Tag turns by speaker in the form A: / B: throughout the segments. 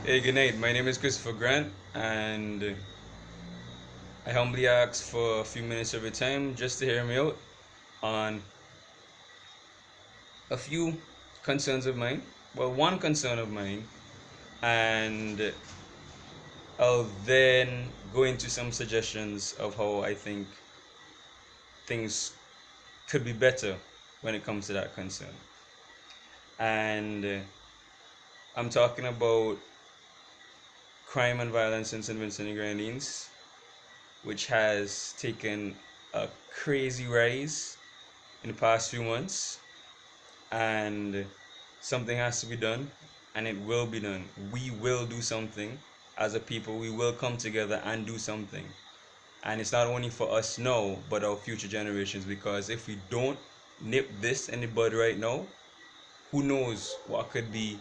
A: Hey, good night. My name is Christopher Grant, and I humbly ask for a few minutes of your time just to hear me out on a few concerns of mine. Well, one concern of mine, and I'll then go into some suggestions of how I think things could be better when it comes to that concern. And I'm talking about crime and violence in St Vincent and Grenadines, which has taken a crazy rise in the past few months, and something has to be done, and it will be done. We will do something as a people. We will come together and do something, and it's not only for us now but our future generations, because if we don't nip this in the bud right now, who knows what could be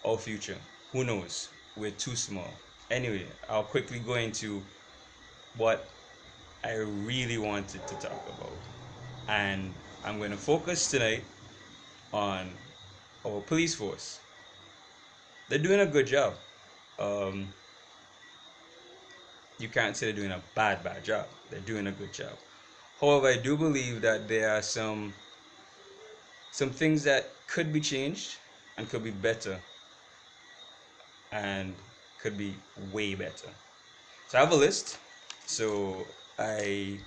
A: our future. Who knows? We're too small. Anyway, I'll quickly go into what I really wanted to talk about, and I'm going to focus tonight on our police force. They're doing a good job. Um, you can't say they're doing a bad job. They're doing a good job. However, I do believe that there are some things that could be changed and could be better and could be way better. So I have a list. So I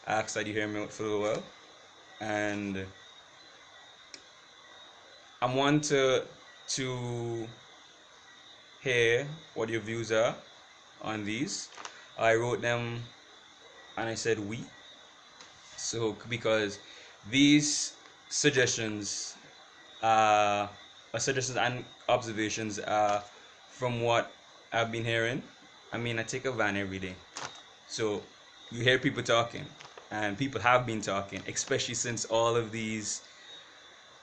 A: ask that you hear me out for a little while, and I want to hear what your views are on these. I wrote them and I said we. So because these suggestions suggestions and observations are from what I've been hearing. I mean, I take a van every day, so you hear people talking, and people have been talking, especially since all of these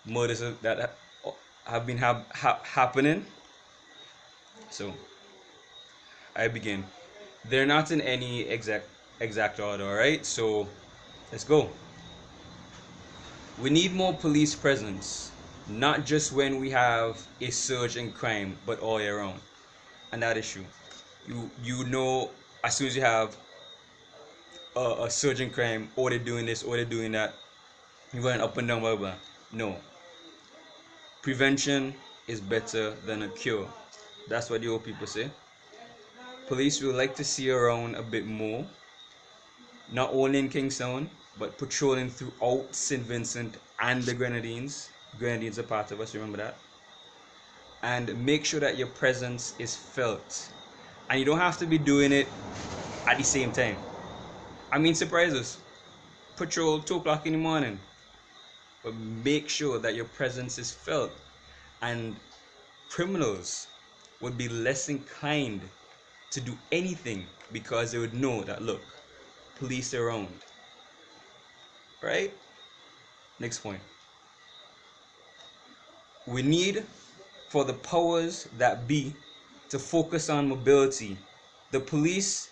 A: murders that have been happening. So I begin. They're not in any exact order, all right? So let's go. We need more police presence, not just when we have a surge in crime, but all year round. And that is true. You know, as soon as you have a surge in crime, or they're doing this, or they're doing that, you're going up and down, blah blah. No, prevention is better than a cure. That's what the old people say. Police would like to see around a bit more, not only in Kingstown, but patrolling throughout St. Vincent and the Grenadines. Grenadines are part of us, remember that? And make sure that your presence is felt. And you don't have to be doing it at the same time. I mean, surprise us. Patrol 2 o'clock in the morning. But make sure that your presence is felt. And criminals would be less inclined to do anything because they would know that, look, police are around. Right? Next point. We need for the powers that be to focus on mobility. The police,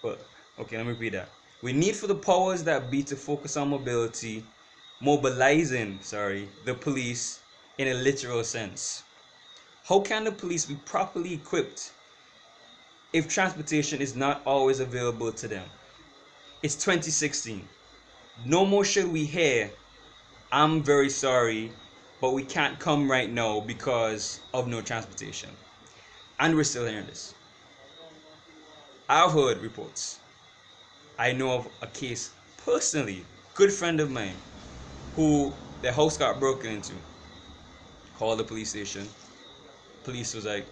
A: well, okay, let me repeat that. We need for the powers that be to focus on mobilizing, the police in a literal sense. How can the police be properly equipped if transportation is not always available to them? It's 2016. No more should we hear, I'm very sorry, but we can't come right now because of no transportation. And we're still hearing this. I've heard reports. I know of a case personally, good friend of mine, who their house got broken into. Called the police station. Police was like,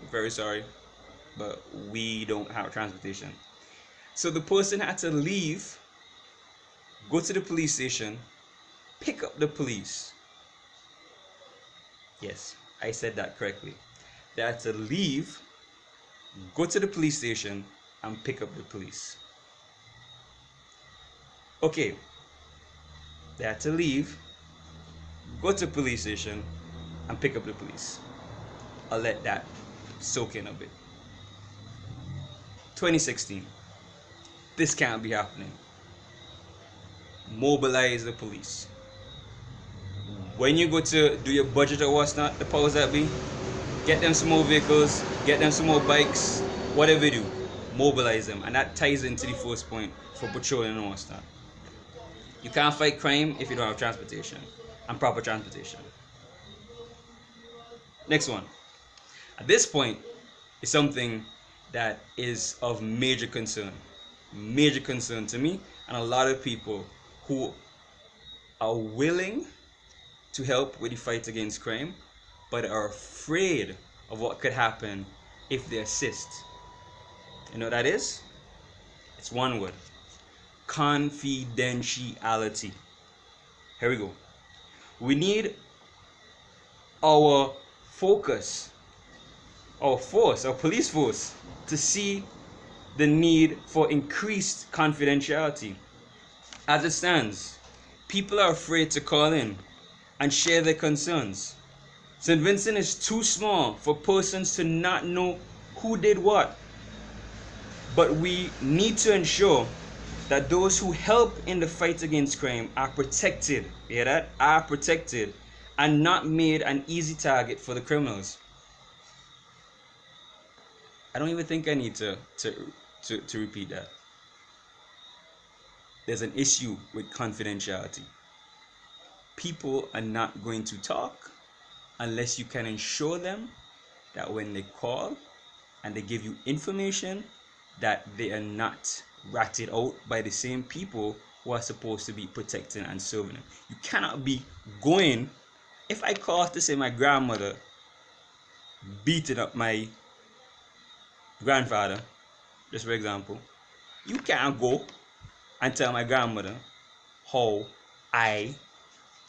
A: very sorry, but we don't have transportation. So the person had to leave, go to the police station, pick up the police. Yes, I said that correctly. They had to leave, go to the police station, and pick up the police. Okay, they had to leave, go to the police station, and pick up the police. I'll let that soak in a bit. 2016. This can't be happening. Mobilize the police. When you go to do your budget or what's not, the powers that be, Get them some more vehicles, get them some more bikes, whatever you do, mobilize them. And that ties into the first point for patrolling and what's not. You can't fight crime if you don't have transportation and proper transportation. Next one. At this point, it's something that is of major concern to me and a lot of people who are willing to help with the fight against crime, but are afraid of what could happen if they assist. You know what that is? It's one word: confidentiality. Here we go. We need our focus, our force, our police force, to see the need for increased confidentiality. As it stands, people are afraid to call in and share their concerns. St. Vincent is too small for persons to not know who did what. But we need to ensure that those who help in the fight against crime are protected, hear that? Are protected and not made an easy target for the criminals. I don't even think I need to repeat that. There's an issue with confidentiality. People are not going to talk unless you can ensure them that when they call and they give you information, that they are not ratted out by the same people who are supposed to be protecting and serving them. You cannot be going, if I call to say my grandmother beating up my grandfather, just for example, you can't go and tell my grandmother how I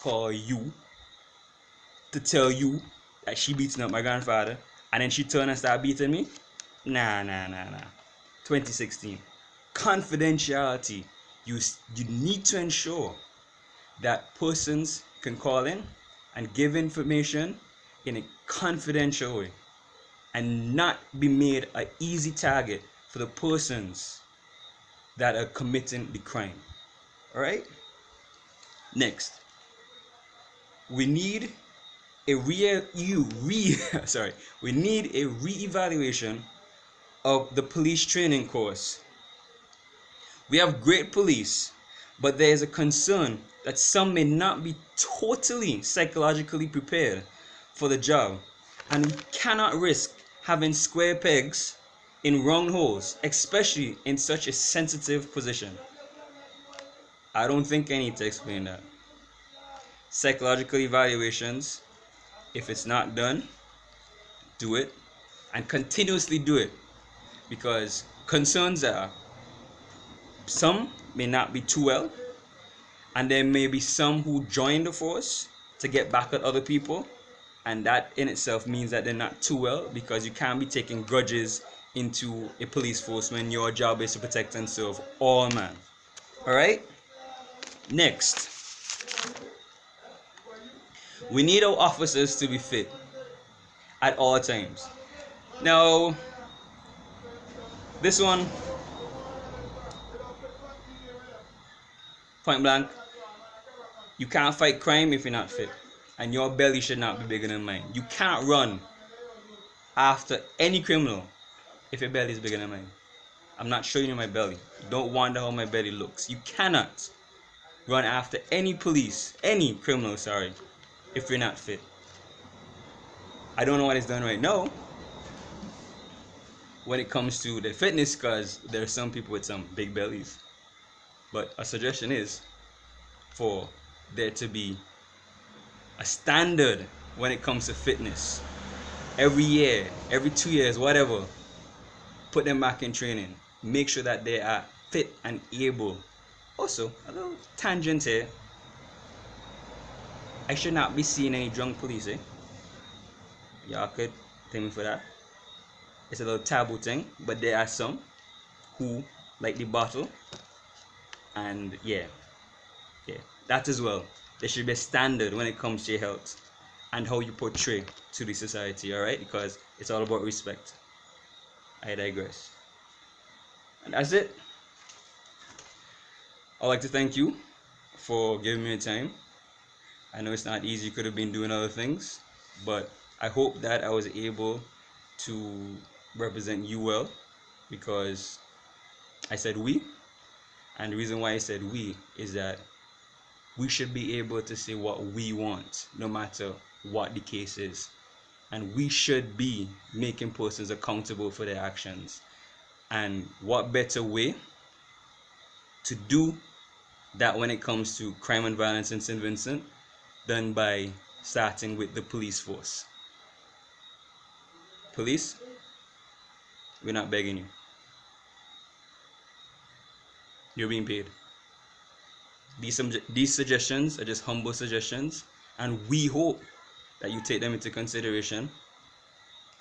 A: call you to tell you that she beating up my grandfather and then she turn and start beating me. Nah. 2016. Confidentiality. You need to ensure that persons can call in and give information in a confidential way and not be made an easy target for the persons that are committing the crime. Alright? Next. We need a re-evaluation of the police training course. We have great police, but there is a concern that some may not be totally psychologically prepared for the job, and we cannot risk having square pegs in round holes, especially in such a sensitive position. I don't think I need to explain that. Psychological evaluations, if it's not done, do it and continuously do it, because concerns are some may not be too well, and there may be some who join the force to get back at other people, and that in itself means that they're not too well, because you can't be taking grudges into a police force when your job is to protect and serve all man. Alright? Next, we need our officers to be fit at all times. Now, this one, point blank, you can't fight crime if you're not fit, and your belly should not be bigger than mine. You can't run after any criminal if your belly is bigger than mine. I'm not showing you my belly. Don't wonder how my belly looks. You cannot run after any criminal, if you're not fit. I don't know what is done right now when it comes to the fitness, because there are some people with some big bellies. But a suggestion is for there to be a standard when it comes to fitness. Every year, every 2 years, whatever, put them back in training. Make sure that they are fit and able. Also, a little tangent here. I should not be seeing any drunk police, eh? Y'all could thank me for that. It's a little taboo thing, but there are some who like the bottle, and yeah, that as well. There should be a standard when it comes to your health and how you portray to the society, alright? Because it's all about respect. I digress. And that's it. I'd like to thank you for giving me your time. I know it's not easy, you could have been doing other things, but I hope that I was able to represent you well, because I said we, and the reason why I said we is that we should be able to say what we want no matter what the case is, and we should be making persons accountable for their actions. And what better way to do that when it comes to crime and violence in St. Vincent than by starting with the police force. Police, we're not begging you. You're being paid. These suggestions are just humble suggestions, and we hope that you take them into consideration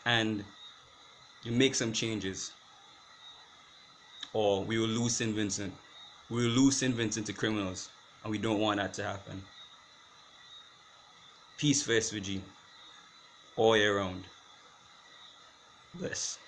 A: and you make some changes, or we will lose St. Vincent. We will lose St. Vincent to criminals, and we don't want that to happen. Peace for SVG all year round. Bless.